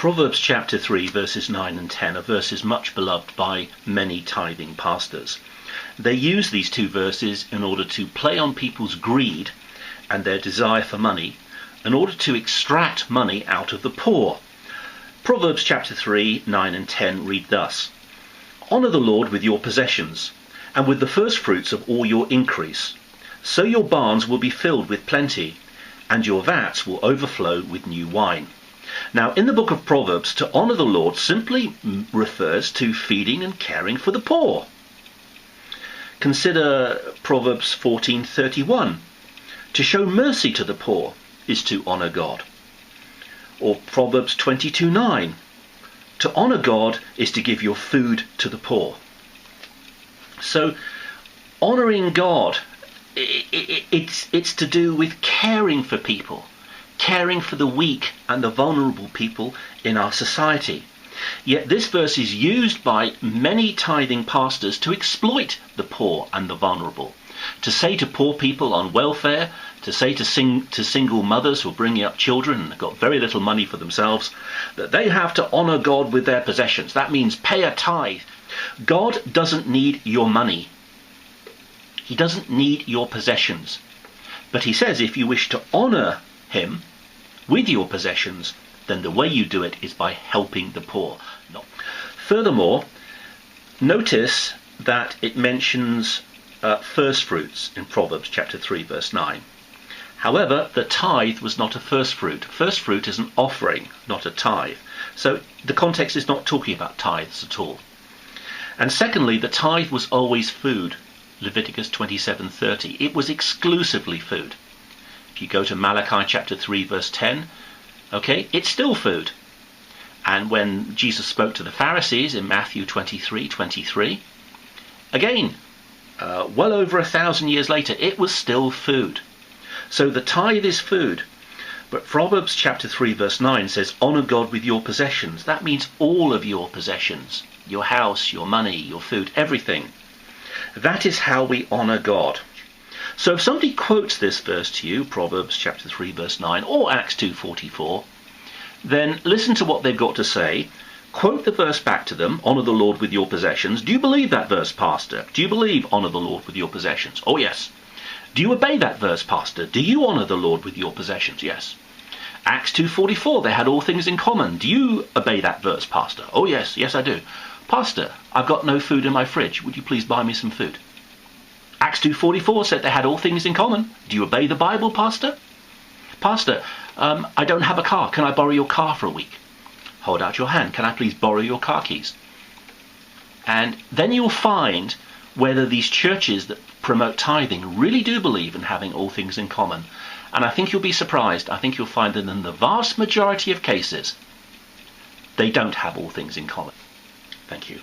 Proverbs chapter 3 verses 9 and 10 are verses much beloved by many tithing pastors. They use these two verses in order to play on people's greed and their desire for money, in order to extract money out of the poor. Proverbs chapter 3, 9 and 10 read thus: "Honour the Lord with your possessions, and with the first fruits of all your increase. So your barns will be filled with plenty, and your vats will overflow with new wine." Now, in the book of Proverbs, to honour the Lord simply refers to feeding and caring for the poor. Consider Proverbs 14:31. To show mercy to the poor is to honour God. Or Proverbs 22:9. To honour God is to give your food to the poor. So, honouring God, it's to do with caring for people, caring for the weak and the vulnerable people in our society. Yet this verse is used by many tithing pastors to exploit the poor and the vulnerable, to say to poor people on welfare, to say to single mothers who are bringing up children and have got very little money for themselves, that they have to honour God with their possessions. That means pay a tithe. God doesn't need your money. He doesn't need your possessions. But he says if you wish to honour him with your possessions, then the way you do it is by helping the poor. Furthermore, notice that it mentions first fruits in Proverbs chapter 3 verse 9. However, the tithe was not a first fruit. First fruit is an offering, not a tithe. So the context is not talking about tithes at all. And secondly, the tithe was always food. Leviticus 27:30. It was exclusively food. If you go to Malachi chapter 3 verse 10, okay, it's still food. And when Jesus spoke to the Pharisees in Matthew 23:23, again, well over 1,000 years later, it was still food. So the tithe is food. But Proverbs chapter 3 verse 9 says, honour God with your possessions. That means all of your possessions. Your house, your money, your food, everything. That is how we honour God. So if somebody quotes this verse to you, Proverbs chapter 3 verse 9 or Acts 2:44, then listen to what they've got to say. Quote the verse back to them, honour the Lord with your possessions. Do you believe that verse, Pastor? Do you believe honour the Lord with your possessions? Oh yes. Do you obey that verse, Pastor? Do you honour the Lord with your possessions? Yes. Acts 2:44, they had all things in common. Do you obey that verse, Pastor? Oh yes, yes I do. Pastor, I've got no food in my fridge. Would you please buy me some food? Acts 2:44 said they had all things in common. Do you obey the Bible, Pastor? Pastor, I don't have a car. Can I borrow your car for a week? Hold out your hand. Can I please borrow your car keys? And then you'll find whether these churches that promote tithing really do believe in having all things in common. And I think you'll be surprised. I think you'll find that in the vast majority of cases, they don't have all things in common. Thank you.